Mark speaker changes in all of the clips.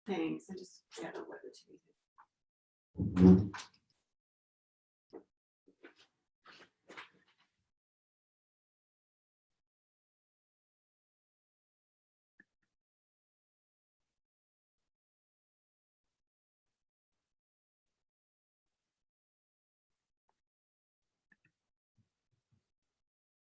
Speaker 1: Thanks. I just don't know what the two.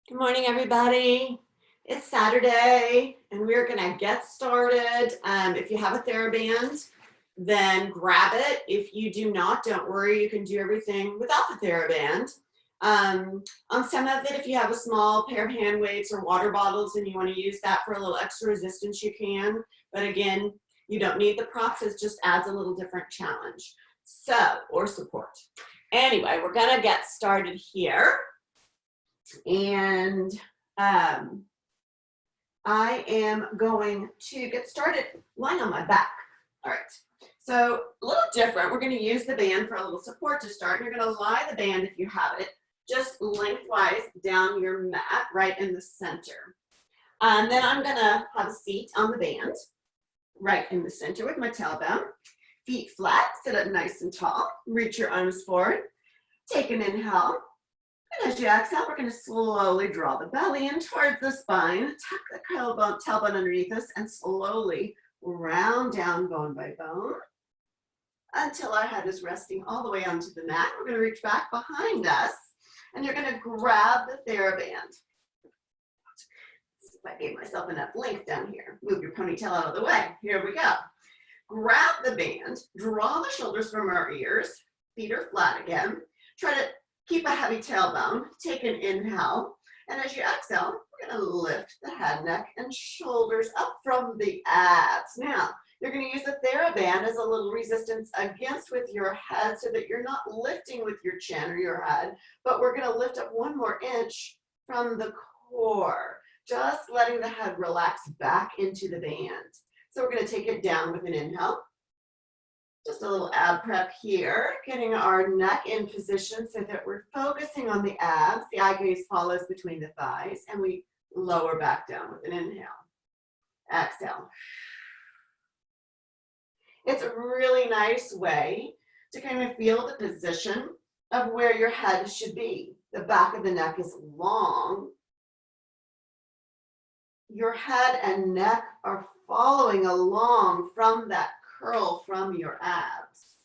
Speaker 1: Good morning, everybody. It's Saturday, and we're gonna get started. If you have a Theraband, then grab it. If you do not, don't worry, you can do everything without the Theraband. On some of it, if you have a small pair of hand weights or water bottles and you want to use that for a little extra resistance, you can. But again, you don't need the props. It just adds a little different challenge. So, or support. Anyway, we're gonna get started here. And I am going to get started lying on my back. All right, so a little different. We're going to use the band for a little support to start. You're going to lie the band, if you have it, just lengthwise down your mat, right in the center. And then I'm going to have a seat on the band, right in the center with my tailbone. Feet flat, sit up nice and tall. Reach your arms forward. Take an inhale. And as you exhale, we're going to slowly draw the belly in towards the spine, tuck the tailbone underneath us, and slowly round down bone by bone until our head is resting all the way onto the mat. We're going to reach back behind us, and you're going to grab the Theraband. If I gave myself enough length down here. Move your ponytail out of the way. Here we go. Grab the band, draw the shoulders from our ears, feet are flat again. Try to keep a heavy tailbone, take an inhale, and as you exhale, we're going to lift the head, neck, and shoulders up from the abs. Now, you're going to use the Theraband as a little resistance against with your head so that you're not lifting with your chin or your head, but we're going to lift up 1 more inch from the core, just letting the head relax back into the band. So we're going to take it down with an inhale. Just a little ab prep here, getting our neck in position so that we're focusing on the abs. The eye gaze follows between the thighs, and we lower back down with an inhale. Exhale. It's a really nice way to kind of feel the position of where your head should be. The back of the neck is long. Your head and neck are following along from that curl from your abs.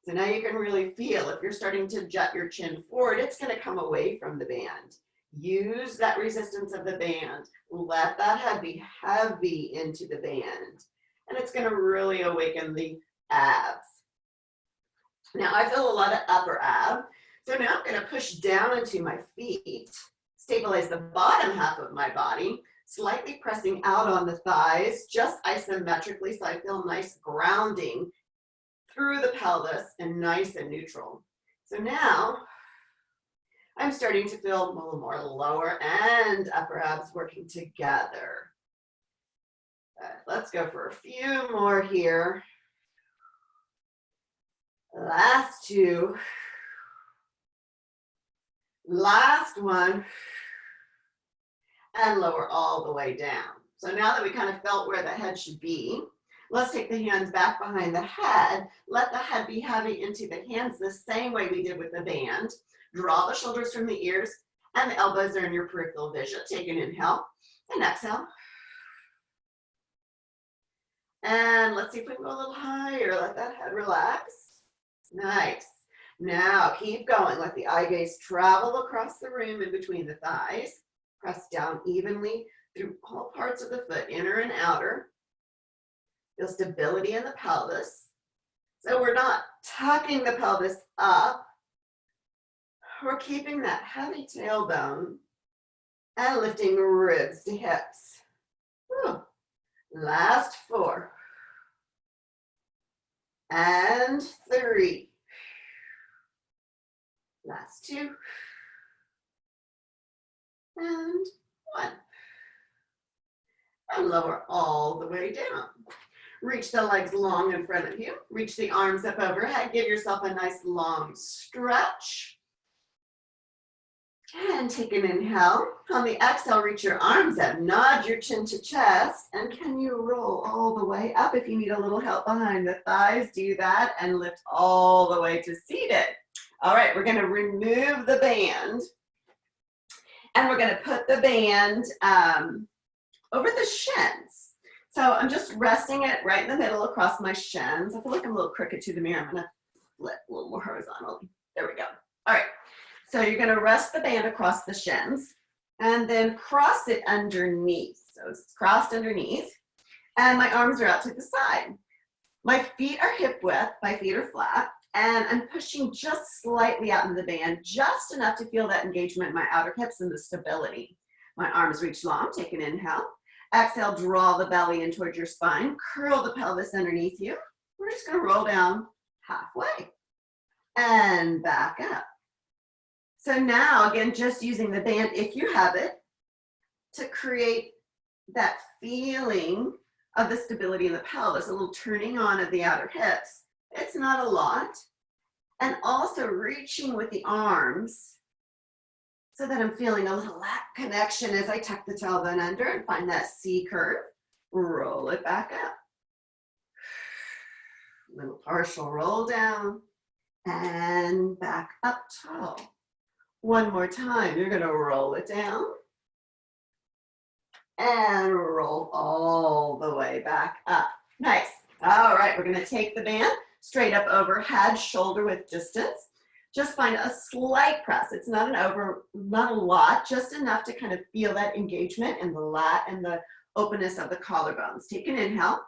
Speaker 1: So now you can really feel if you're starting to jut your chin forward, it's going to come away from the band. Use that resistance of the band. Let that head be heavy into the band. And it's going to really awaken the abs. Now I feel a lot of upper ab. So now I'm going to push down into my feet, stabilize the bottom half of my body, slightly pressing out on the thighs, just isometrically, so I feel nice grounding through the pelvis and nice and neutral. So now I'm starting to feel a little more lower and upper abs working together. Let's go for a few more here. Last 2. Last 1. And lower all the way down. So now that we kind of felt where the head should be, let's take the hands back behind the head. Let the head be heavy into the hands the same way we did with the band. Draw the shoulders from the ears, and the elbows are in your peripheral vision. Take an inhale and exhale. And let's see if we can go a little higher. Let that head relax. Nice. Now keep going. Let the eye gaze travel across the room in between the thighs. Press down evenly through all parts of the foot, inner and outer. Feel stability in the pelvis. So we're not tucking the pelvis up. We're keeping that heavy tailbone and lifting ribs to hips. Whew. Last 4. And 3. Last 2. And 1. And lower all the way down. Reach the legs long in front of you. Reach the arms up overhead. Give yourself a nice long stretch. And take an inhale. On the exhale, reach your arms up, nod your chin to chest, and can you roll all the way up? If you need a little help behind the thighs, do that and lift all the way to seated. All right, we're gonna remove the band, and we're gonna put the band over the shins. So I'm just resting it right in the middle across my shins. I feel like I'm a little crooked to the mirror. I'm gonna flip a little more horizontally. There we go. All right. So you're gonna rest the band across the shins and then cross it underneath. So it's crossed underneath and my arms are out to the side. My feet are hip width, my feet are flat, and I'm pushing just slightly out into the band, just enough to feel that engagement in my outer hips and the stability. My arms reach long, take an inhale. Exhale, draw the belly in towards your spine, curl the pelvis underneath you. We're just gonna roll down halfway and back up. So now, again, just using the band, if you have it, to create that feeling of the stability in the pelvis, a little turning on of the outer hips. It's not a lot. And also reaching with the arms so that I'm feeling a little lat connection as I tuck the tailbone under and find that C curve. Roll it back up. Little partial roll down and back up tall. One more time, you're gonna roll it down and roll all the way back up. Nice. All right, we're gonna take the band straight up overhead, shoulder width distance. Just find a slight press. It's not not a lot, just enough to kind of feel that engagement in the lat and the openness of the collarbones. Take an inhale.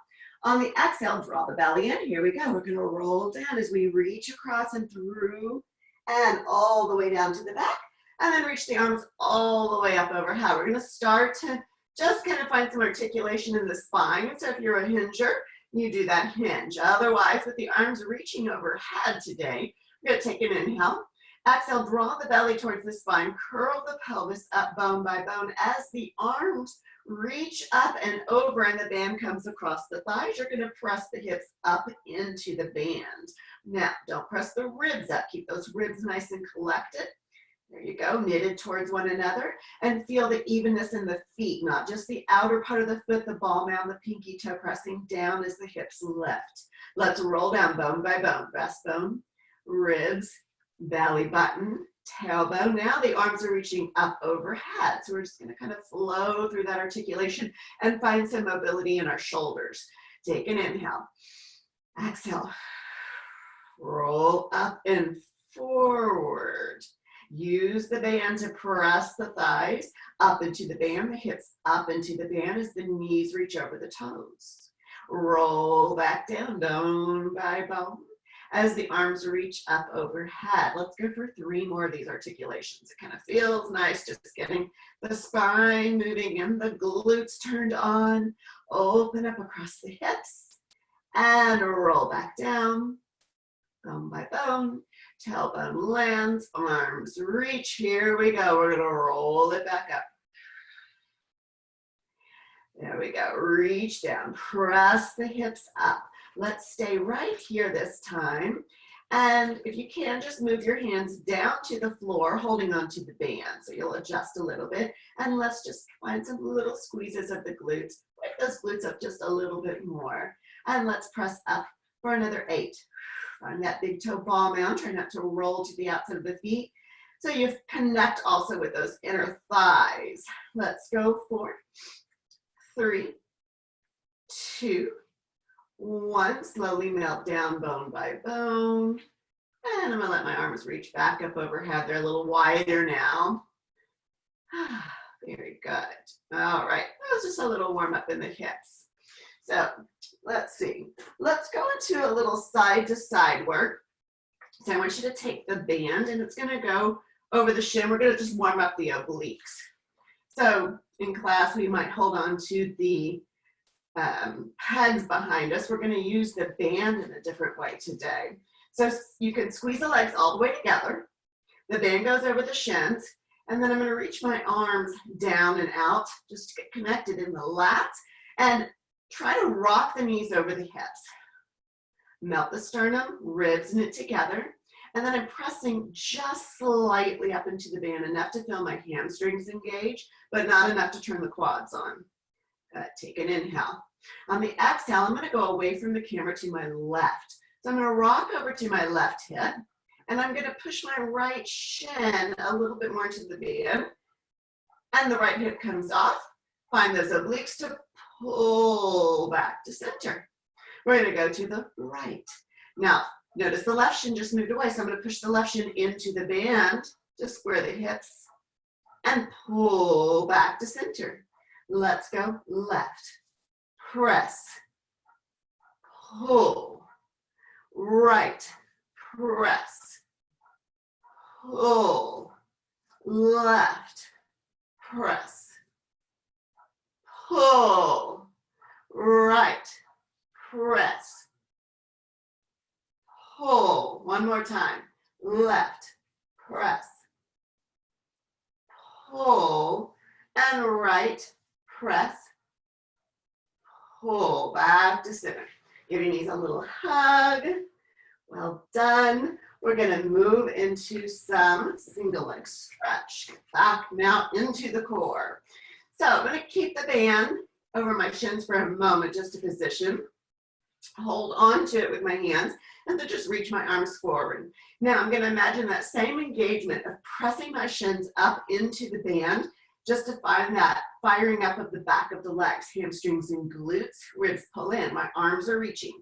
Speaker 1: On the exhale, draw the belly in. Here we go. We're gonna roll down as we reach across and through and all the way down to the back, and then reach the arms all the way up overhead. We're gonna start to just kind of find some articulation in the spine. So if you're a hinger, you do that hinge. Otherwise, with the arms reaching overhead today, we're gonna take an inhale. Exhale, draw the belly towards the spine, curl the pelvis up bone by bone as the arms reach up and over and the band comes across the thighs. You're gonna press the hips up into the band. Now, don't press the ribs up. Keep those ribs nice and collected. There you go, knitted towards one another. And feel the evenness in the feet, not just the outer part of the foot, the ball mound, the pinky toe pressing down as the hips lift. Let's roll down bone by bone, breastbone, ribs, belly button, tailbone. Now the arms are reaching up overhead. So we're just gonna kind of flow through that articulation and find some mobility in our shoulders. Take an inhale. Exhale. Roll up and forward. Use the band to press the thighs up into the band, the hips up into the band as the knees reach over the toes. Roll back down, bone by bone, as the arms reach up overhead. Let's go for 3 more of these articulations. It kind of feels nice just getting the spine moving and the glutes turned on. Open up across the hips and roll back down, bone by bone. Tailbone lands, arms reach. Here we go. We're gonna roll it back up. There we go. Reach down, press the hips up. Let's stay right here this time. And if you can, just move your hands down to the floor, holding onto the band. So you'll adjust a little bit. And let's just find some little squeezes of the glutes. Wake those glutes up just a little bit more. And let's press up for another 8. Find that big toe ball mound. Try not to roll to the outside of the feet. So you connect also with those inner thighs. Let's go for 3, 2, 1. Slowly melt down bone by bone. And I'm gonna let my arms reach back up overhead. They're a little wider now. Very good. All right, that was just a little warm up in the hips. So let's see. Let's go into a little side to side work. So I want you to take the band and it's gonna go over the shin. We're gonna just warm up the obliques. So in class, we might hold on to the pegs behind us. We're gonna use the band in a different way today. So you can squeeze the legs all the way together. The band goes over the shins. And then I'm gonna reach my arms down and out just to get connected in the lats. And try to rock the knees over the hips. Melt the sternum, ribs knit together. And then I'm pressing just slightly up into the band, enough to feel my hamstrings engage, but not enough to turn the quads on. Good. Take an inhale. On the exhale, I'm going to go away from the camera to my left. So I'm going to rock over to my left hip, and I'm going to push my right shin a little bit more into the band, and the right hip comes off. Find those obliques to pull back to center. We're going to go to the right. Now, notice the left shin just moved away, so I'm going to push the left shin into the band, just square the hips, and pull back to center. Let's go left. Press. Pull. Right. Press. Pull. Left. Press. Pull. Right. Press. Pull. One more time. Left. Press. Pull. And right. Press. Pull back to center. Give your knees a little hug. Well done. We're going to move into some single leg stretch. Back now into the core. So I'm going to keep the band over my shins for a moment just to position. Hold on to it with my hands and then just reach my arms forward. Now I'm going to imagine that same engagement of pressing my shins up into the band just to find that firing up of the back of the legs, hamstrings and glutes, ribs pull in. My arms are reaching.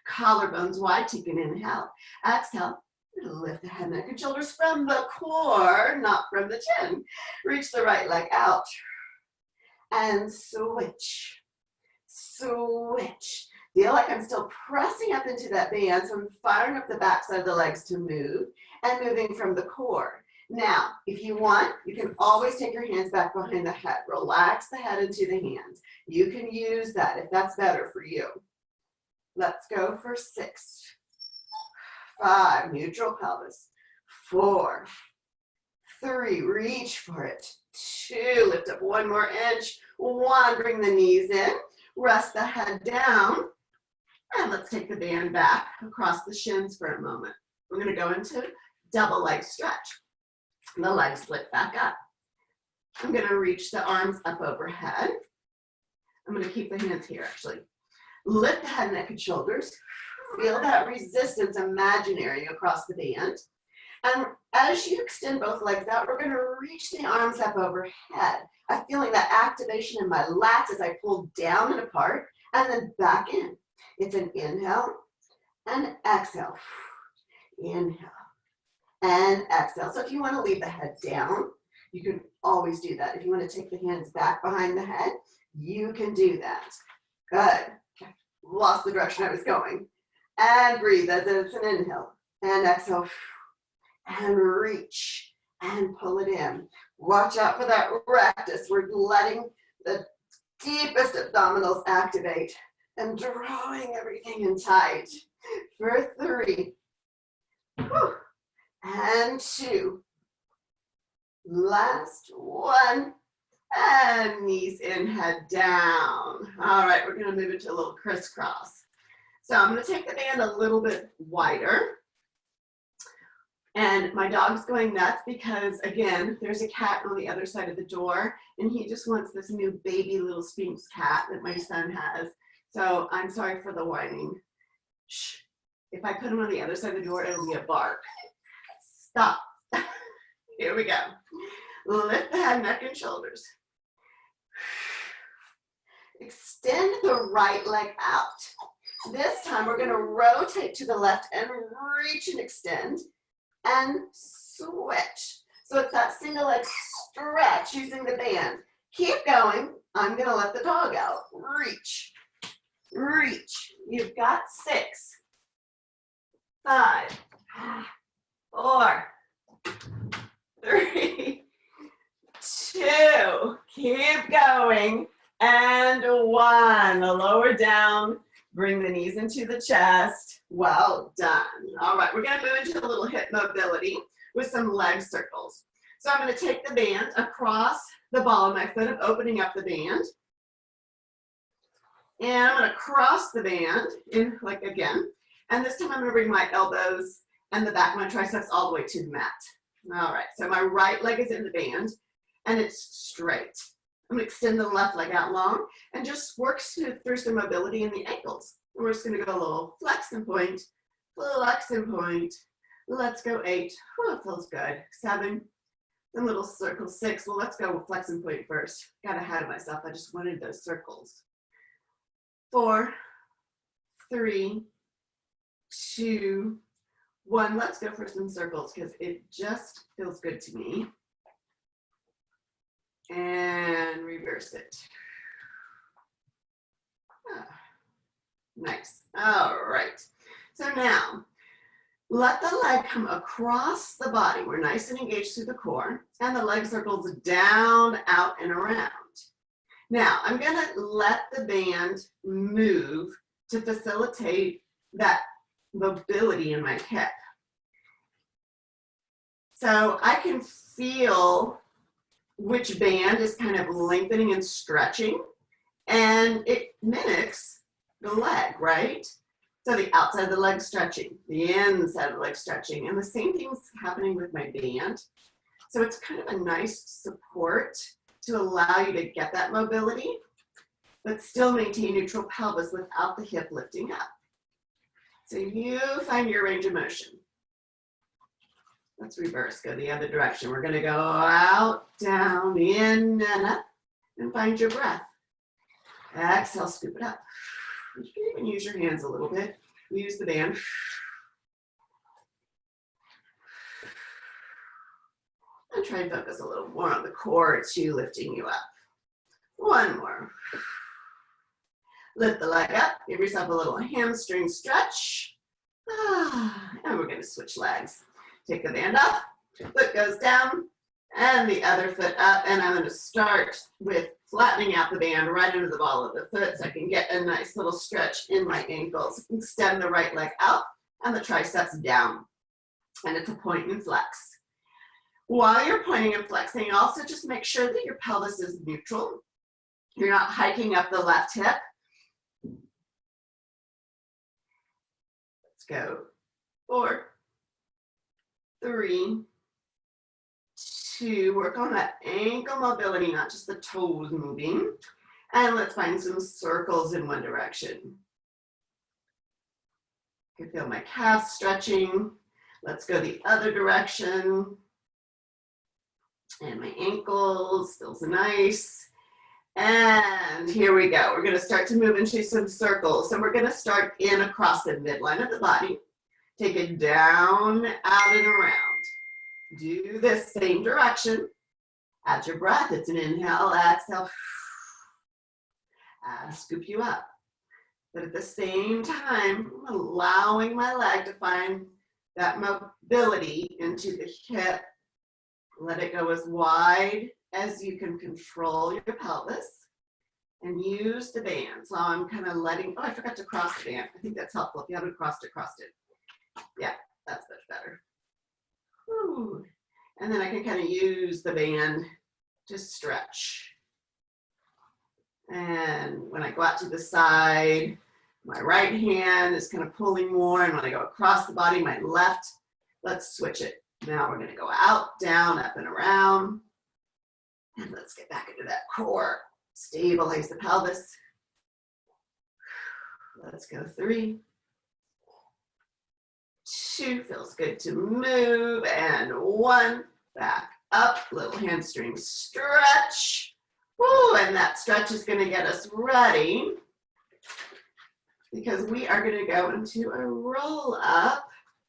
Speaker 1: Collarbones wide, take an inhale. Exhale, lift the head, neck, and shoulders from the core, not from the chin. Reach the right leg out. And switch. Switch. Feel like I'm still pressing up into that band, so I'm firing up the back side of the legs to move and moving from the core. Now, if you want, you can always take your hands back behind the head. Relax the head into the hands. You can use that if that's better for you. Let's go for 6, 5, neutral pelvis, 4, 3, reach for it, 2, lift up 1 more inch, 1, bring the knees in, rest the head down, and let's take the band back across the shins for a moment. We're going to go into double leg stretch. The legs lift back up. I'm going to reach the arms up overhead. I'm going to keep the hands here actually. Lift the head, neck, and shoulders. Feel that resistance imaginary across the band. And as you extend both legs out, we're going to reach the arms up overhead. I'm feeling that activation in my lats as I pull down and apart and then back in. It's an inhale and exhale. Inhale and exhale. So if you want to leave the head down, you can always do that. If you want to take the hands back behind the head, you can do that. Good. Okay. Lost the direction I was going. And breathe as it's an inhale. And exhale. And reach. And pull it in. Watch out for that rectus. We're letting the deepest abdominals activate. And drawing everything in tight. For 3. Whew. And 2. Last 1. And knees in, head down. All right, we're going to move into a little crisscross. So I'm going to take the band a little bit wider. And my dog's going nuts because, again, there's a cat on the other side of the door, and he just wants this new baby little Sphinx cat that my son has. So I'm sorry for the whining. Shh. If I put him on the other side of the door, it'll be a bark. Stop. Here we go. Lift the head, neck, and shoulders. Extend the right leg out. This time we're going to rotate to the left and reach and extend and switch. So it's that single leg stretch using the band. Keep going. I'm going to let the dog out. Reach. Reach. You've got 6, 5, 4, 3, 2, keep going, and 1. Lower down, bring the knees into the chest. Well done. All right, we're going to move into a little hip mobility with some leg circles. So I'm going to take the band across the ball of my foot, of opening up the band. And I'm going to cross the band in, like again. And this time I'm going to bring my elbows and the back of my triceps all the way to the mat. All right, so my right leg is in the band and it's straight. I'm gonna extend the left leg out long and just work through some mobility in the ankles. And we're just gonna go a little flex and point, flex and point. Let's go 8, oh, it feels good. 7, the little circle. 6, well, let's go with flex and point first. Got ahead of myself, I just wanted those circles. 4, 3, 2, 1, let's go for some circles because it just feels good to me. And reverse it. Ah, nice. All right. So now, let the leg come across the body. We're nice and engaged through the core, and the leg circles down, out, and around. Now, I'm going to let the band move to facilitate that mobility in my hip. So I can feel which band is kind of lengthening and stretching, and it mimics the leg, right? So the outside of the leg stretching, the inside of the leg stretching, and the same thing's happening with my band. So it's kind of a nice support to allow you to get that mobility, but still maintain neutral pelvis without the hip lifting up. So you find your range of motion. Let's reverse, go the other direction. We're gonna go out, down, in, and up, and find your breath. Exhale, scoop it up. You can even use your hands a little bit. Use the band. And try and focus a little more on the core too, lifting you up. One more. Lift the leg up, give yourself a little hamstring stretch. And we're gonna switch legs. Take the band up, foot goes down, and the other foot up, and I'm gonna start with flattening out the band right into the ball of the foot so I can get a nice little stretch in my ankles. Extend the right leg out and the triceps down. And it's a point and flex. While you're pointing and flexing, also just make sure that your pelvis is neutral. You're not hiking up the left hip. Let's go. 4, 3, 2, work on that ankle mobility, not just the toes moving. And let's find some circles in one direction. I can feel my calves stretching. Let's go the other direction. And my ankles, feels nice. And here we go. We're gonna start to move into some circles. So we're gonna start in across the midline of the body. Take it down, out, and around. Do this same direction. Add your breath. It's an inhale, exhale. Scoop you up. But at the same time, I'm allowing my leg to find that mobility into the hip. Let it go as wide as you can control your pelvis. And use the band. So I'm kind of letting, oh, I forgot to cross the band. I think that's helpful. If you haven't crossed it, crossed it. Yeah, that's much better. Whew. And then I can kind of use the band to stretch. And when I go out to the side, my right hand is kind of pulling more. And when I go across the body, my left, let's switch it. Now we're going to go out, down, up, and around. And let's get back into that core. Stabilize the pelvis. Let's go 3, 2, feels good to move, and 1, back up, little hamstring stretch. Woo, and that stretch is gonna get us ready because we are gonna go into a roll up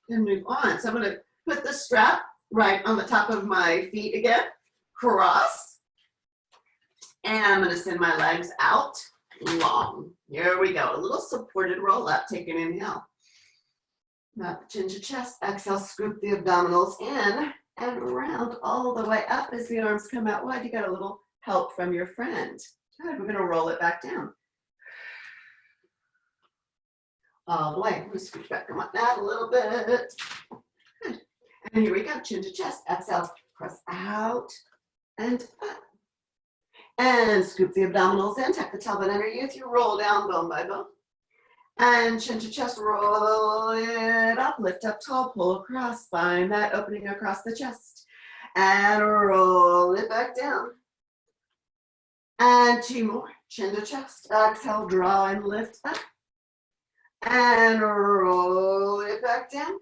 Speaker 1: and move on. So I'm gonna put the strap right on the top of my feet again, cross, and I'm gonna send my legs out long. Here we go, a little supported roll up, take an inhale. Now chin to chest, exhale, scoop the abdominals in and round all the way up as the arms come out wide. You got a little help from your friend. Good, we're gonna roll it back down. All the way, I'm gonna scoop back on that a little bit. Good, and here we go, chin to chest, exhale, press out and up. And scoop the abdominals in, tuck the tailbone under you as you roll down bone by bone. And chin to chest, roll it up, lift up tall, pull across, find that opening across the chest. And roll it back down. And 2 more, chin to chest, exhale, draw and lift up. And roll it back down.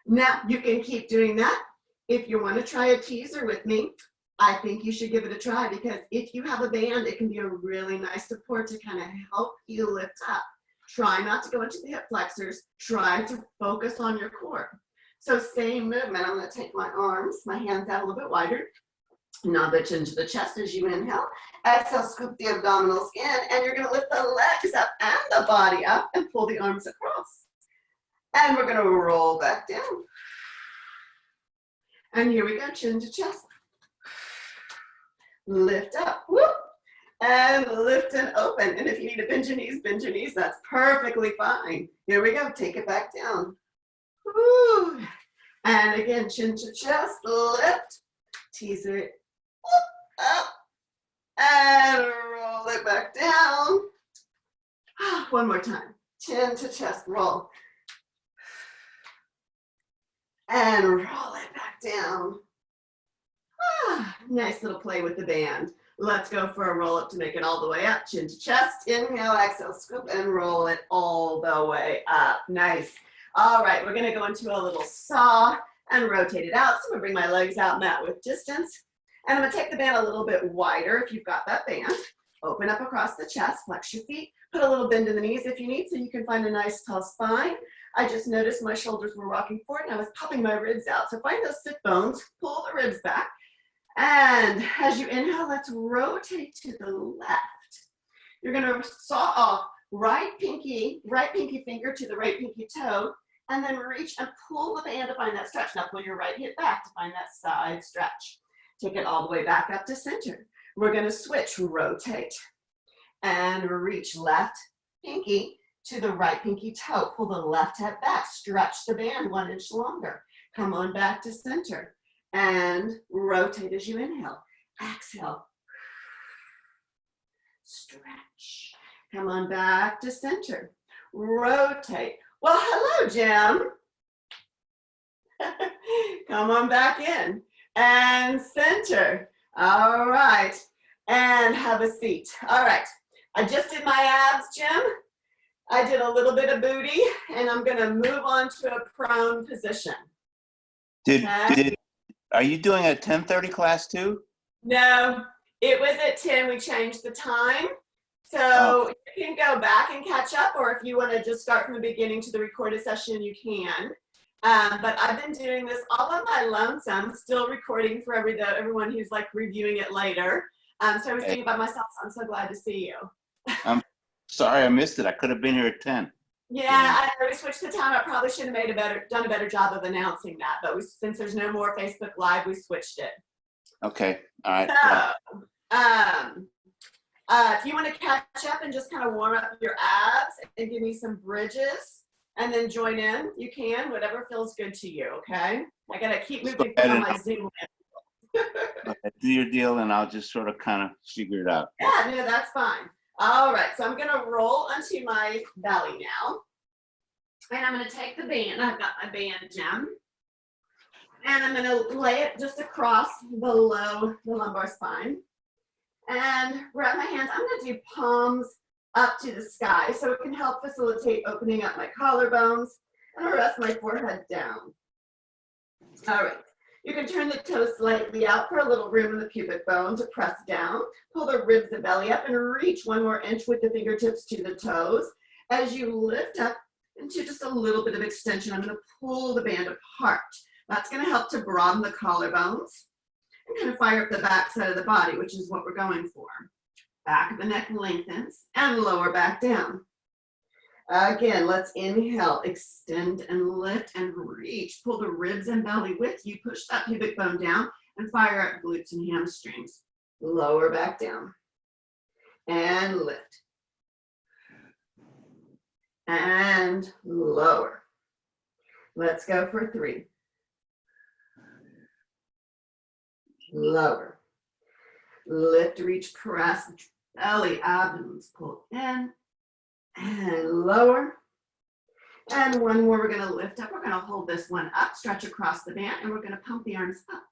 Speaker 1: Now you can keep doing that. If you want to try a teaser with me, I think you should give it a try, because if you have a band, it can be a really nice support to kind of help you lift up. Try not to go into the hip flexors. Try to focus on your core. So same movement. I'm going to take my arms, my hands out a little bit wider. Knob the chin to the chest as you inhale. Exhale, scoop the abdominals in, and you're going to lift the legs up and the body up and pull the arms across. And we're going to roll back down. And here we go, chin to chest. Lift up, whoop, and lift and open. And if you need to bend your knees, that's perfectly fine. Here we go, take it back down. Woo. And again, chin to chest, lift, teaser it, whoop, up, and roll it back down. One more time, chin to chest, roll. And roll it back down. Nice little play with the band. Let's go for a roll up to make it all the way up. Chin to chest, inhale, exhale, scoop, and roll it all the way up. Nice. All right, we're gonna go into a little saw and rotate it out. So I'm gonna bring my legs out, mat width distance. And I'm gonna take the band a little bit wider if you've got that band. Open up across the chest, flex your feet, put a little bend in the knees if you need, so you can find a nice tall spine. I just noticed my shoulders were rocking forward and I was popping my ribs out. So find those sit bones, pull the ribs back. And as you inhale, let's rotate to the left. You're gonna saw off right pinky finger to the right pinky toe, and then reach and pull the band to find that stretch. Now pull your right hip back to find that side stretch. Take it all the way back up to center. We're gonna switch, rotate, and reach left pinky to the right pinky toe. Pull the left hip back, stretch the band 1 inch longer. Come on back to center. And rotate as you inhale. Exhale. Stretch. Come on back to center. Rotate. Well, hello, Jim. Come on back in. And center. All right. And have a seat. All right. I just did my abs, Jim. I did a little bit of booty, and I'm going to move on to a prone position.
Speaker 2: Are you doing a 10:30 class too?
Speaker 1: No, it was at 10. We changed the time. So you can go back and catch up, or if you want to just start from the beginning to the recorded session, you can. But I've been doing this all on my lonesome, still recording for everyone who's like reviewing it later. So I was thinking about myself, so I'm so glad to see you.
Speaker 2: I'm sorry I missed it. I could have been here at 10.
Speaker 1: Yeah, I know we switched the time. I probably should have done a better job of announcing that, but since there's no more Facebook Live, we switched it.
Speaker 2: Okay, all right.
Speaker 1: So, if you want to catch up and just kind of warm up your abs and give me some bridges and then join in, you can, whatever feels good to you, okay? I got to keep moving on my Zoom.
Speaker 2: Do your deal and I'll just sort of kind of figure it out.
Speaker 1: Yeah, no, that's fine. All right, so I'm going to roll onto my belly now. And I'm going to take the band. I've got my band, Jim. And I'm going to lay it just across below the lumbar spine. And wrap my hands. I'm going to do palms up to the sky so it can help facilitate opening up my collarbones. And I'll rest my forehead down. All right. You can turn the toes slightly out for a little room in the pubic bone to press down. Pull the ribs and belly up and reach 1 more inch with the fingertips to the toes. As you lift up into just a little bit of extension, I'm going to pull the band apart. That's going to help to broaden the collarbones and kind of fire up the back side of the body, which is what we're going for. Back of the neck lengthens and lower back down. Again, let's inhale, extend and lift and reach. Pull the ribs and belly with you. Push that pubic bone down and fire up glutes and hamstrings. Lower back down and lift. And lower. Let's go for 3. Lower. Lift, reach, press, belly, abdomens, pull in. And lower. And one more, we're gonna lift up. We're gonna hold this one up, stretch across the band, and we're gonna pump the arms up,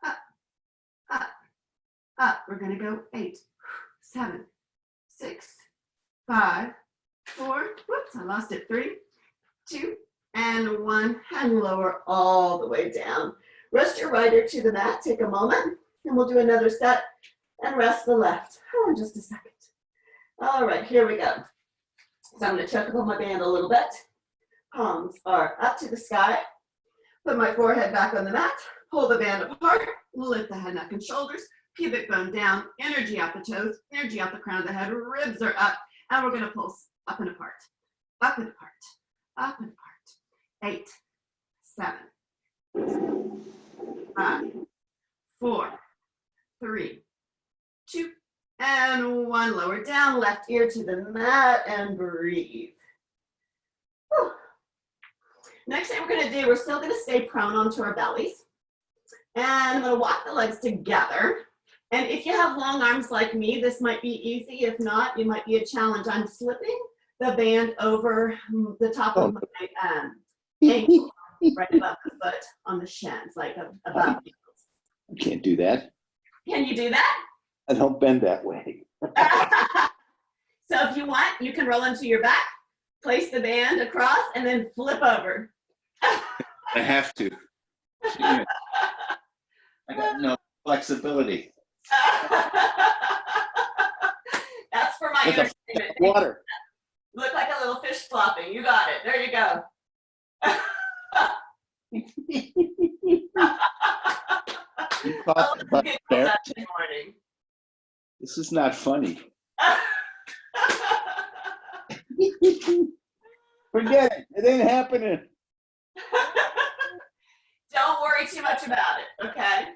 Speaker 1: up, up, up. We're gonna go 8, 7, 6, 5, 4, whoops, I lost it, 3, 2, and 1, and lower all the way down. Rest your right ear to the mat, take a moment, and we'll do another set, and rest the left. Oh, in just a second. All right, here we go. So I'm gonna chuck up my band a little bit. Palms are up to the sky. Put my forehead back on the mat, pull the band apart, lift the head, neck, and shoulders, pubic bone down, energy out the toes, energy out the crown of the head, ribs are up, and we're gonna pulse up and apart, up and apart, up and apart. 8, 7, 5, 4, 3, 2, and 1. Lower down, left ear to the mat, and breathe. Whew. Next thing we're gonna do, we're still gonna stay prone onto our bellies. And I'm gonna walk the legs together. And if you have long arms like me, this might be easy. If not, it might be a challenge. I'm slipping the band over the top of my ankle, right above the foot on the shins, like above.
Speaker 3: I can't do that.
Speaker 1: Can you do that?
Speaker 3: I don't bend that way.
Speaker 1: So if you want, you can roll into your back, place the band across, and then flip over.
Speaker 2: I have to. I got no flexibility.
Speaker 1: That's for my
Speaker 3: Look at
Speaker 1: entertainment.
Speaker 3: water.
Speaker 1: Look like a little fish flopping. You got it. There you go.
Speaker 3: You talk about
Speaker 1: Good
Speaker 3: bear.
Speaker 1: morning.
Speaker 3: This is not funny. Forget it. It ain't happening.
Speaker 1: Don't worry too much about it, okay?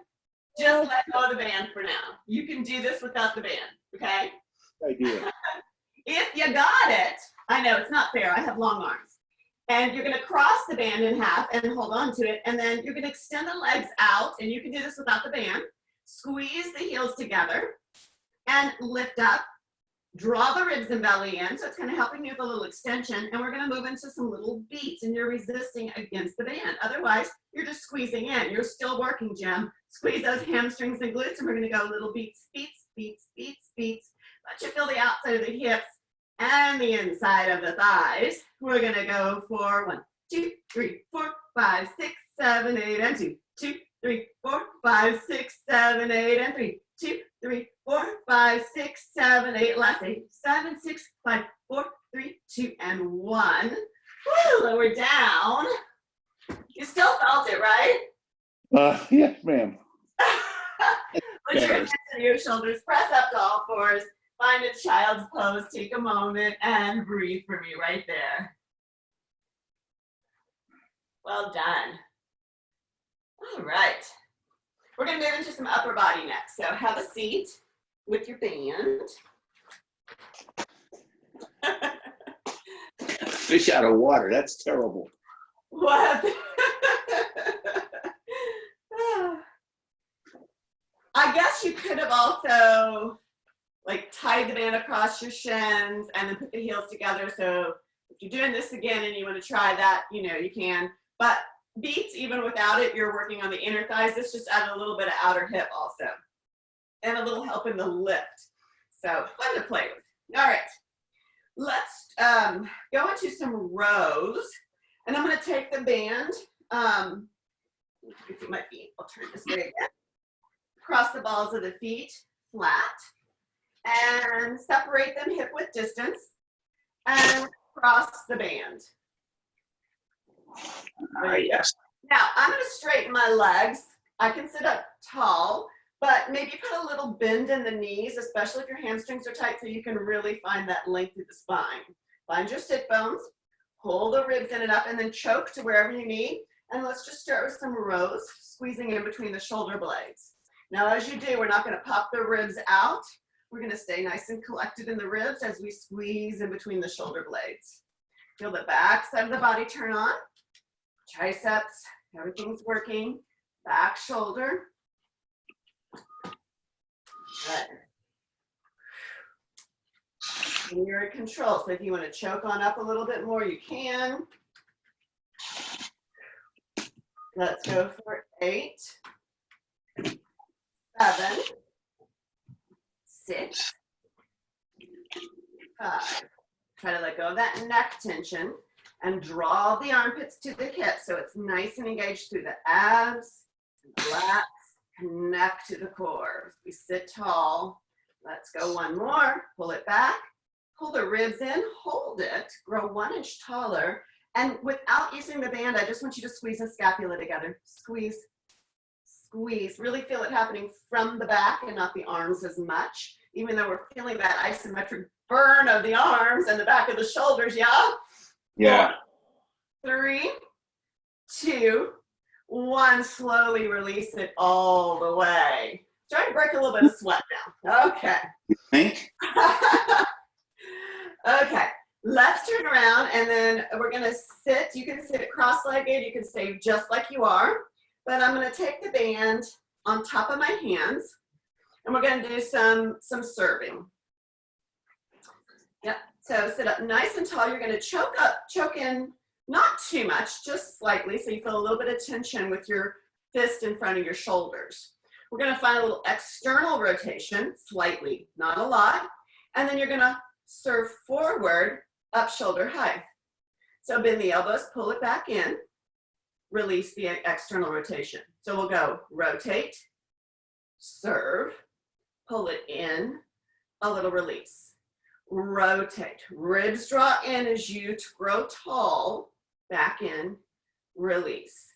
Speaker 1: Just let go of the band for now. You can do this without the band, okay?
Speaker 3: Idea.
Speaker 1: If you got it, I know it's not fair. I have long arms. And you're going to cross the band in half and hold on to it. And then you're going to extend the legs out. And you can do this without the band. Squeeze the heels together and lift up. Draw the ribs and belly in. So it's kind of helping you with a little extension. And we're going to move into some little beats. And you're resisting against the band. Otherwise, you're just squeezing in. You're still working, Jim. Squeeze those hamstrings and glutes. And we're going to go little beats, beats, beats, beats, beats. Let you feel the outside of the hips and the inside of the thighs. We're gonna go for 1, 2, 3, 4, 5, 6, 7, 8, and 2, 2, 3, 4, 5, 6, 7, 8, and 3, 2, 3, 4, 5, 6, 7, 8. Last 8, 7, 6, 5, 4, 3, 2, and 1. Woo, lower down. You still felt it, right?
Speaker 3: Yes, ma'am.
Speaker 1: Put your hands on your shoulders, press up to all fours. Find a child's pose, take a moment, and breathe for me right there. Well done. All right. We're going to move into some upper body next. So have a seat with your band.
Speaker 3: Fish out of water. That's terrible.
Speaker 1: What? I guess you could have also like tied the band across your shins and then put the heels together. So if you're doing this again and you want to try that, you know, you can. But beats, even without it, you're working on the inner thighs. This just added a little bit of outer hip also. And a little help in the lift. So fun to play with. All right. Let's go into some rows. And I'm going to take the band. You can see my feet. I'll turn this way again. Cross the balls of the feet flat. And separate them hip width distance and cross the band.
Speaker 3: Yes.
Speaker 1: Now I'm going to straighten my legs. I can sit up tall, but maybe put a little bend in the knees, especially if your hamstrings are tight, so you can really find that length of the spine. Find your sit bones, pull the ribs in and up, and then choke to wherever you need. And let's just start with some rows, squeezing in between the shoulder blades. Now as you do, we're not going to pop the ribs out. We're going to stay nice and collected in the ribs as we squeeze in between the shoulder blades. Feel the back side of the body turn on. Triceps, everything's working. Back shoulder. Good. And you're in control. So if you want to choke on up a little bit more, you can. Let's go for 8, 7, 6, 5. Try to let go of that neck tension and draw the armpits to the hips so it's nice and engaged through the abs, lats, connect to the core. We sit tall. Let's go one more. Pull it back. Pull the ribs in. Hold it. Grow 1 inch taller. And without using the band, I just want you to squeeze the scapula together. Squeeze, squeeze. Really feel it happening from the back and not the arms as much, even though we're feeling that isometric burn of the arms and the back of the shoulders, yeah?
Speaker 3: Yeah.
Speaker 1: 4, 3, 2, 1. Slowly release it all the way. Try to break a little bit of sweat now. Okay.
Speaker 2: You think?
Speaker 1: Okay. Let's turn around and then we're going to sit. You can sit cross-legged. You can stay just like you are. But I'm going to take the band on top of my hands and we're going to do some serving. Yep. So sit up nice and tall. You're going to choke in, not too much, just slightly, so you feel a little bit of tension with your fist in front of your shoulders. We're going to find a little external rotation, slightly, not a lot. And then you're going to serve forward, up shoulder height. So bend the elbows, pull it back in, release the external rotation. So we'll go rotate, serve, pull it in, a little release. Rotate, ribs draw in as you grow tall, back in, release.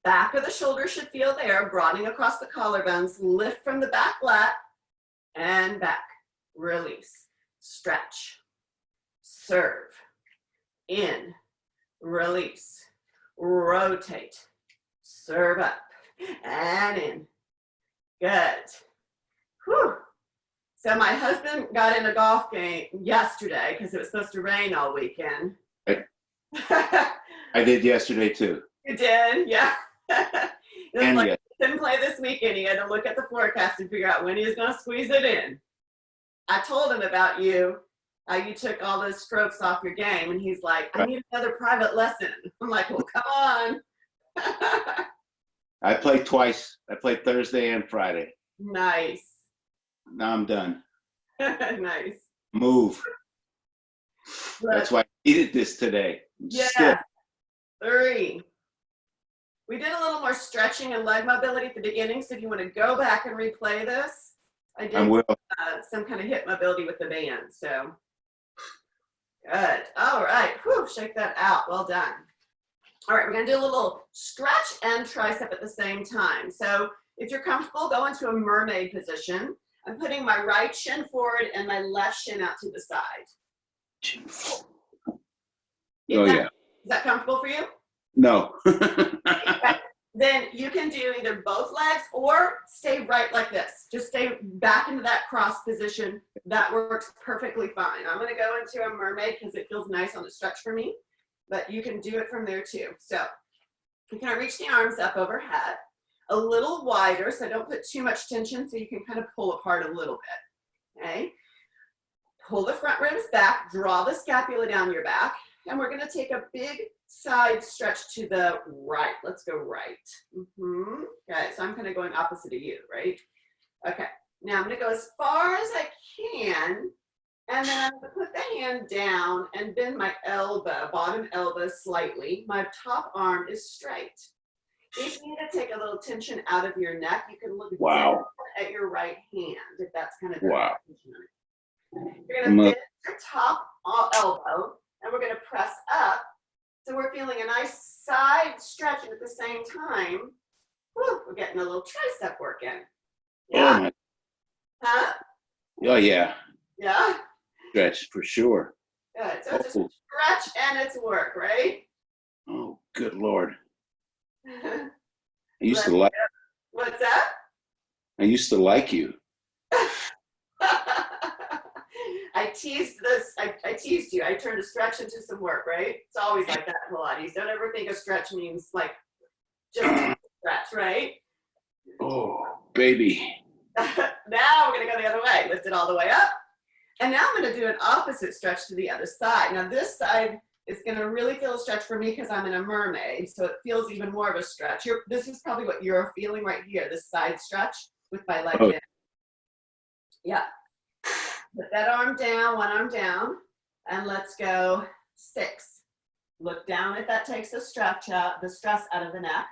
Speaker 1: Back of the shoulder should feel there, broadening across the collarbones, lift from the back lat, and back, release, stretch, serve, in, release, rotate, serve up, and in. Good. Whew. So my husband got in a golf game yesterday because it was supposed to rain all weekend.
Speaker 2: I did yesterday too.
Speaker 1: You did? Yeah. It was
Speaker 2: And
Speaker 1: like
Speaker 2: yes.
Speaker 1: he didn't play this weekend. He had to look at the forecast and figure out when he was going to squeeze it in. I told him about you, how you took all those strokes off your game, and he's like, I need another private lesson. I'm like, well, come on.
Speaker 2: I played twice. I played Thursday and Friday.
Speaker 1: Nice.
Speaker 2: Now I'm done.
Speaker 1: Nice.
Speaker 2: Move. That's why I needed this today. I'm
Speaker 1: Yeah.
Speaker 2: stiff.
Speaker 1: 3. We did a little more stretching and leg mobility at the beginning, so if you want to go back and replay this, I
Speaker 2: I
Speaker 1: did
Speaker 2: will.
Speaker 1: some kind of hip mobility with the band. So good. All right. Whew, shake that out. Well done. All right, we're going to do a little stretch and tricep at the same time. So if you're comfortable, go into a mermaid position. I'm putting my right shin forward and my left shin out to the side.
Speaker 2: Yeah.
Speaker 1: Is that comfortable for you?
Speaker 2: No.
Speaker 1: Okay. Then you can do either both legs or stay right like this. Just stay back into that cross position. That works perfectly fine. I'm going to go into a mermaid because it feels nice on the stretch for me, but you can do it from there too. So you can reach the arms up overhead, a little wider, so don't put too much tension, so you can kind of pull apart a little bit, okay? Pull the front ribs back, draw the scapula down your back, and we're going to take a big side stretch to the right. Let's go right. Okay, so I'm kind of going opposite of you, right? Okay, now I'm going to go as far as I can, and then I'm going to put the hand down and bend my elbow, bottom elbow slightly. My top arm is straight. If you need to take a little tension out of your neck, you can look down at your right hand, if that's kind of the tension. You're going to bend your top elbow, and we're going to press up. So we're feeling a nice side stretching at the same time. Whew, we're getting a little tricep work in. Yeah.
Speaker 2: Oh, my.
Speaker 1: Huh?
Speaker 2: Oh, yeah.
Speaker 1: Yeah.
Speaker 2: Stretch for sure.
Speaker 1: Good. So it's a stretch and it's work, right?
Speaker 2: Oh, good Lord. I used to like.
Speaker 1: What's that?
Speaker 2: I used to like you.
Speaker 1: I teased this. I teased you. I turned a stretch into some work, right? It's always like that in Pilates. Don't ever think a stretch means like just a stretch, right?
Speaker 2: Oh, baby.
Speaker 1: Now we're going to go the other way. Lift it all the way up. And now I'm going to do an opposite stretch to the other side. Now this side, It's gonna really feel a stretch for me because I'm in a mermaid, so it feels even more of a stretch. This is probably what you're feeling right here, this side stretch with my leg in. Yeah. Put that arm down, one arm down, and let's go 6. Look down if that takes the stress out of the neck.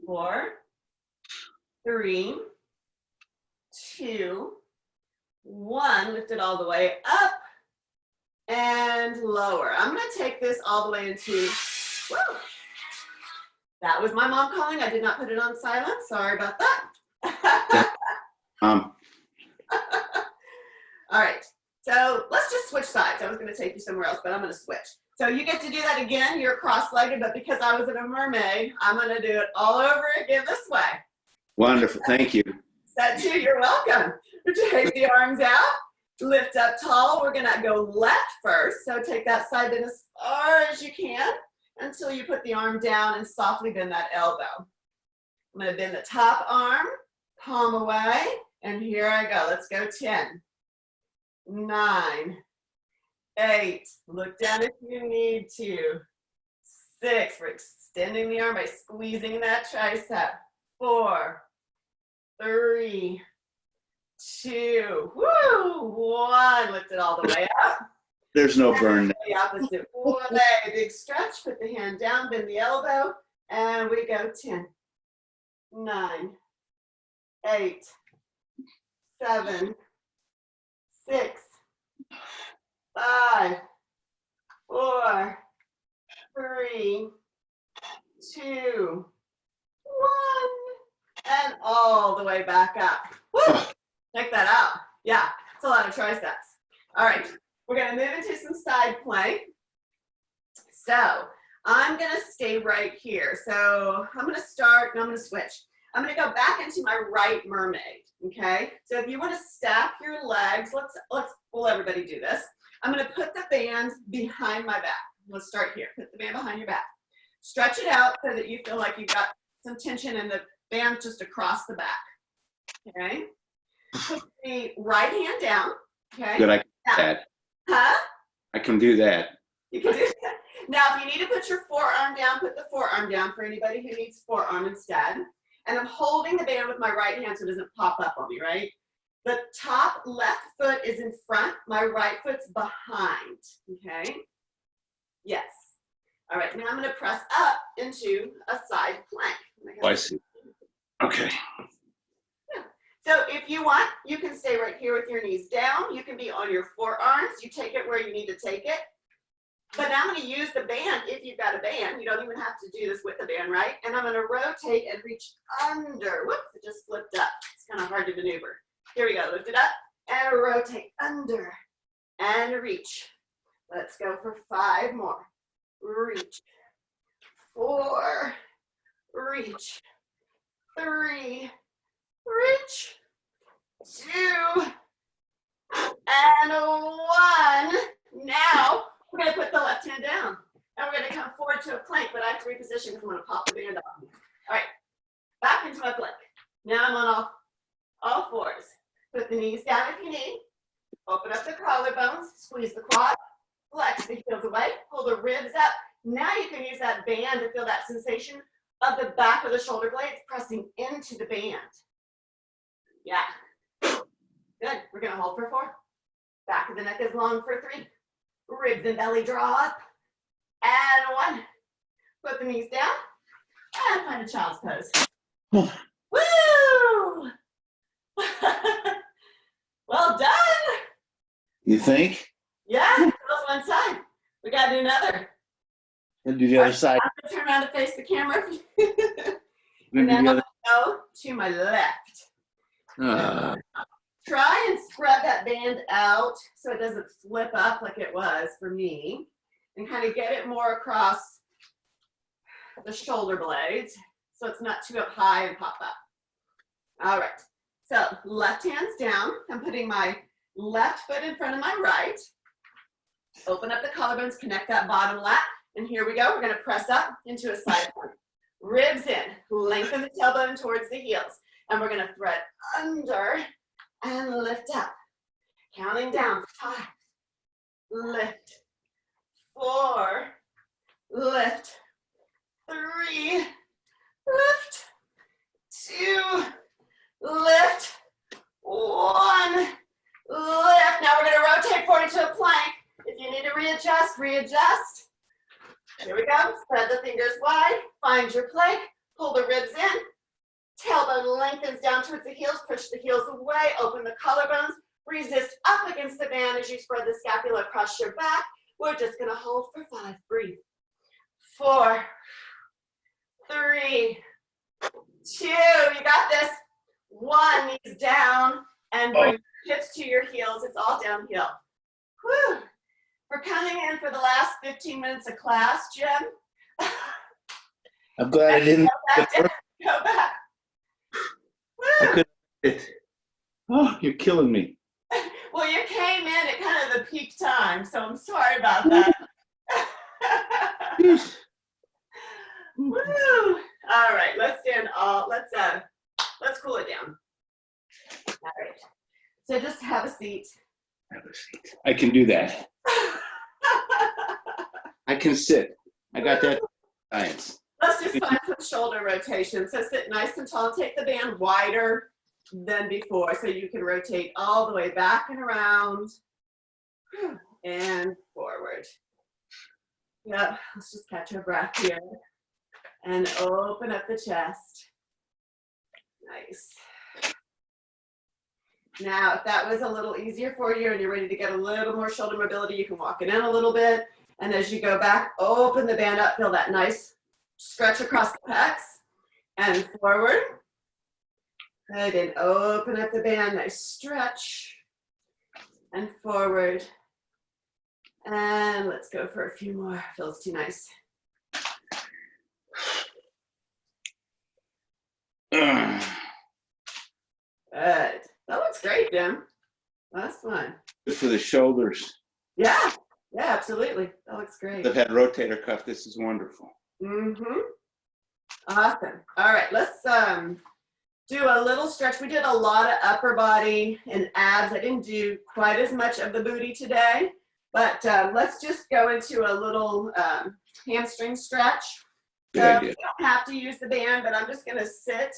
Speaker 1: 4, 3, 2, 1. Lift it all the way up and lower. I'm going to take this all the way into, woo. That was my mom calling. I did not put it on silent. Sorry about that. All right. So let's just switch sides. I was going to take you somewhere else, but I'm going to switch. So you get to do that again. You're cross-legged, but because I was in a mermaid, I'm going to do it all over again this way.
Speaker 3: Wonderful. Thank you.
Speaker 1: That too. You're welcome. Take the arms out. Lift up tall. We're going to go left first. So take that side bend as far as you can until you put the arm down and softly bend that elbow. I'm going to bend the top arm, palm away, and here I go. Let's go 10, 9, 8. Look down if you need to. 6. We're extending the arm by squeezing that tricep. 4, 3, 2, woo, 1. Lift it all the way up.
Speaker 3: There's no burn.
Speaker 1: The opposite way. Big stretch. Put the hand down, bend the elbow, and we go 10, 9, 8, 7, 6, 5, 4, 3, 2, 1, and all the way back up. Woo! Check that out. Yeah, it's a lot of triceps. All right, we're gonna move into some side plank. So I'm gonna stay right here. So I'm gonna start, and I'm gonna switch. I'm gonna go back into my right mermaid, okay? So if you wanna stack your legs, we'll everybody do this. I'm gonna put the band behind my back. Let's start here. Put the band behind your back. Stretch it out so that you feel like you've got some tension in the band just across the back, okay? Put the right hand down, okay?
Speaker 3: Good, I can do that.
Speaker 1: Huh?
Speaker 3: I can do that.
Speaker 1: You can do that. Now, if you need to put your forearm down, put the forearm down for anybody who needs forearm instead. And I'm holding the band with my right hand so it doesn't pop up on me, right? The top left foot is in front. My right foot's behind, okay? Yes. All right, now I'm going to press up into a side plank.
Speaker 3: Oh, I see. Okay.
Speaker 1: So if you want, you can stay right here with your knees down. You can be on your forearms. You take it where you need to take it. But now I'm going to use the band if you've got a band. You don't even have to do this with the band, right? And I'm going to rotate and reach under. Whoops, it just flipped up. It's kind of hard to maneuver. Here we go. Lift it up and rotate under and reach. Let's go for 5 more. Reach. 4. Reach. 3. Reach. 2. And 1. Now we're going to put the left hand down. And we're going to come forward to a plank, but I have to reposition because I'm going to pop the band off. All right. Back into my plank. Now I'm on all 4s. Put the knees down if you need. Open up the collarbones. Squeeze the quad. Flex the heels away. Pull the ribs up. Now you can use that band to feel that sensation of the back of the shoulder blades pressing into the band. Yeah. Good. We're going to hold for 4. Back of the neck is long for 3. Ribs and belly draw up. And 1. Put the knees down. And find a child's pose. Woo! Well done.
Speaker 3: You think?
Speaker 1: Yeah, that was one side. We got to do another.
Speaker 3: And do the other side.
Speaker 1: I'm going to turn around to face the camera.
Speaker 3: Then
Speaker 1: And then
Speaker 3: do
Speaker 1: I'm
Speaker 3: the
Speaker 1: going to go to my left.
Speaker 3: other.
Speaker 1: Try and spread that band out so it doesn't flip up like it was for me. And kind of get it more across the shoulder blades so it's not too up high and pop up. All right. So left hand's down. I'm putting my left foot in front of my right. Open up the collarbones, connect that bottom lat. And here we go. We're going to press up into a side plank. Ribs in. Lengthen the tailbone towards the heels. And we're going to thread under and lift up. Counting down. 5. Lift. lift, 3, lift, 2, lift, 1, lift. Now we're gonna rotate forward to a plank. If you need to readjust, readjust. Here we go, spread the fingers wide, find your plank, pull the ribs in, tailbone lengthens down towards the heels, push the heels away, open the collarbones, resist up against the band as you spread the scapula across your back. We're just gonna hold for 5, breathe. 4, 3, 2, you got this. 1, knees down, and bring hips to your heels, it's all downhill. Whew. We're coming in for the last 15 minutes of class, Jim.
Speaker 3: I'm glad I didn't.
Speaker 1: Go back.
Speaker 3: I couldn't. Oh, you're killing me.
Speaker 1: Well, you came in at kind of the peak time, so I'm sorry about that. Woo! All right, let's stand all. Let's cool it down. All right. So just have a seat.
Speaker 3: Have a seat. I can do that. I can sit. I got that science.
Speaker 1: Let's just find some shoulder rotation. So sit nice and tall and take the band wider than before so you can rotate all the way back and around and forward. Yep, let's just catch our breath here and open up the chest. Nice. Now, if that was a little easier for you and you're ready to get a little more shoulder mobility, you can walk it in a little bit. And as you go back, open the band up, feel that nice stretch across the pecs and forward. Good, and open up the band, nice stretch and forward. And let's go for a few more, feels too nice. Good, that looks great, Jim. Last one.
Speaker 3: Good for the shoulders.
Speaker 1: Yeah, absolutely, that looks great.
Speaker 3: I've had rotator cuff. This is wonderful.
Speaker 1: Mm-hmm. Awesome. All right, let's do a little stretch. We did a lot of upper body and abs. I didn't do quite as much of the booty today, but let's just go into a little hamstring stretch.
Speaker 3: Good
Speaker 1: So
Speaker 3: idea.
Speaker 1: you don't have to use the band, but I'm just gonna sit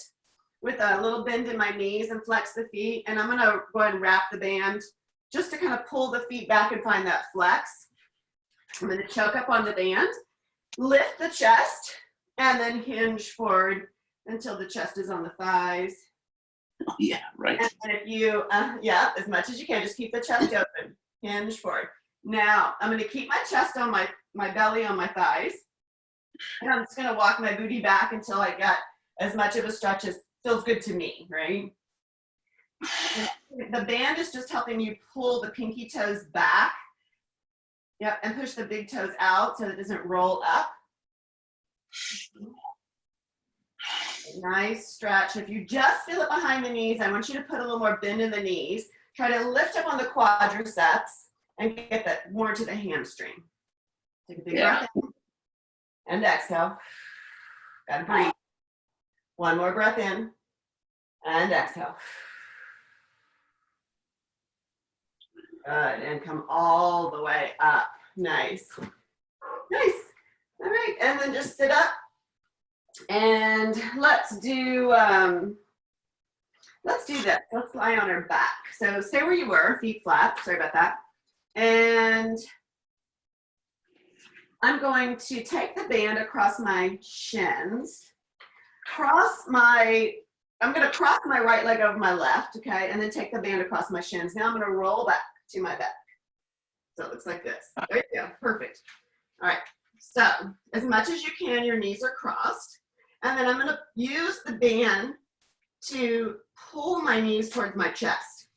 Speaker 1: with a little bend in my knees and flex the feet, and I'm gonna go ahead and wrap the band just to kind of pull the feet back and find that flex. I'm gonna choke up on the band, lift the chest, and then hinge forward until the chest is on the thighs.
Speaker 3: Oh, yeah, right.
Speaker 1: And if you, yeah, as much as you can, just keep the chest open, hinge forward. Now, I'm gonna keep my chest on my belly on my thighs, and I'm just gonna walk my booty back until I get as much of a stretch as feels good to me, right? The band is just helping you pull the pinky toes back. Yep, and push the big toes out so it doesn't roll up. Nice stretch. If you just feel it behind the knees, I want you to put a little more bend in the knees. Try to lift up on the quadriceps and get that more to the hamstring. Take a big breath in and exhale. Gotta breathe. One more breath in and exhale. Good, and come all the way up. Nice. Nice. All right, and then just sit up. And let's do this. Let's lie on our back. So stay where you were, feet flat. Sorry about that. And I'm going to take the band across my shins. I'm going to cross my right leg over my left, okay, and then take the band across my shins. Now I'm going to roll back to my back. So it looks like this. There you go. Perfect. All right. So as much as you can, your knees are crossed. And then I'm going to use the band to pull my knees towards my chest.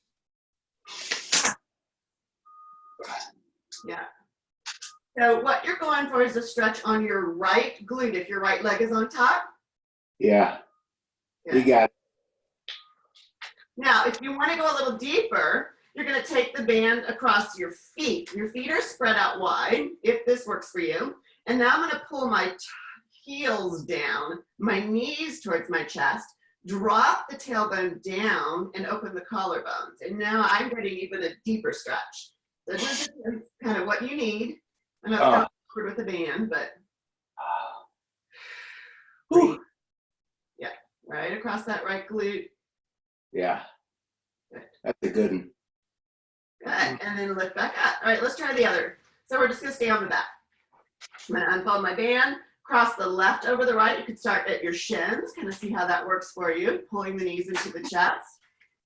Speaker 1: Yeah. So what you're going for is a stretch on your right glute if your right leg is on top.
Speaker 3: Yeah.
Speaker 1: Yeah.
Speaker 3: You got it.
Speaker 1: Now, if you want to go a little deeper, you're going to take the band across your feet. Your feet are spread out wide, if this works for you. And now I'm going to pull my heels down, my knees towards my chest, drop the tailbone down, and open the collarbones. And now I'm getting even a deeper stretch. So this is kind of what you need. I know it's kind of awkward with the band, but
Speaker 3: Whew.
Speaker 1: Yeah, right across that right glute.
Speaker 3: Yeah. That's a good one.
Speaker 1: Good, and then lift back up. All right, let's try the other. So we're just gonna stay on the back. I'm gonna unfold my band, cross the left over the right. You can start at your shins, kind of see how that works for you, pulling the knees into the chest.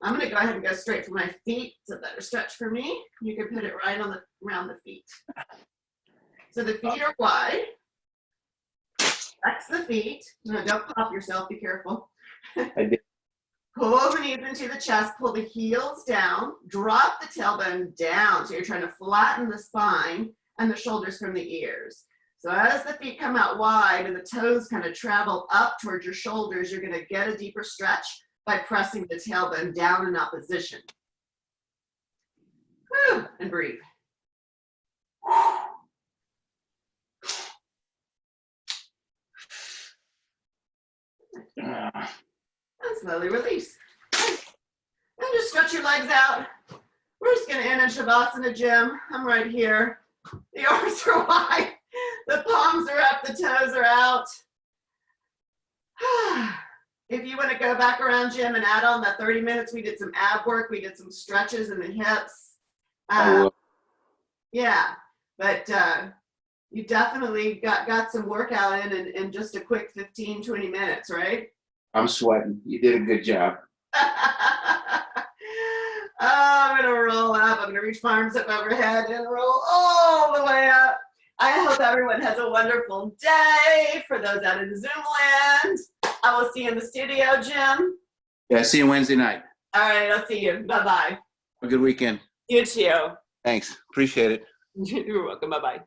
Speaker 1: I'm gonna go ahead and go straight to my feet. It's a better stretch for me. You can put it right on around the feet. So the feet are wide. Flex the feet. No, don't pop yourself, be careful.
Speaker 3: I did.
Speaker 1: Pull the knees into the chest, pull the heels down, drop the tailbone down. So you're trying to flatten the spine and the shoulders from the ears. So as the feet come out wide and the toes kind of travel up towards your shoulders, you're gonna get a deeper stretch by pressing the tailbone down in opposition. Whew, and breathe. And slowly release. And just stretch your legs out. We're just gonna end in Shavasana, Jim. I'm right here. The arms are wide. The palms are up, the toes are out. If you want to go back around, Jim, and add on that 30 minutes, we did some ab work, we did some stretches in the hips. Yeah, but you definitely got some workout in just a quick 15, 20 minutes, right?
Speaker 3: I'm sweating. You did a good job.
Speaker 1: I'm gonna roll up. I'm gonna reach my arms up overhead and roll all the way up. I hope everyone has a wonderful day. For those out in Zoom land, I will see you in the studio, Jim.
Speaker 3: Yeah, see you Wednesday night.
Speaker 1: All right, I'll see you. Bye-bye.
Speaker 3: Have a good weekend.
Speaker 1: You too.
Speaker 3: Thanks. Appreciate it.
Speaker 1: You're welcome. Bye-bye.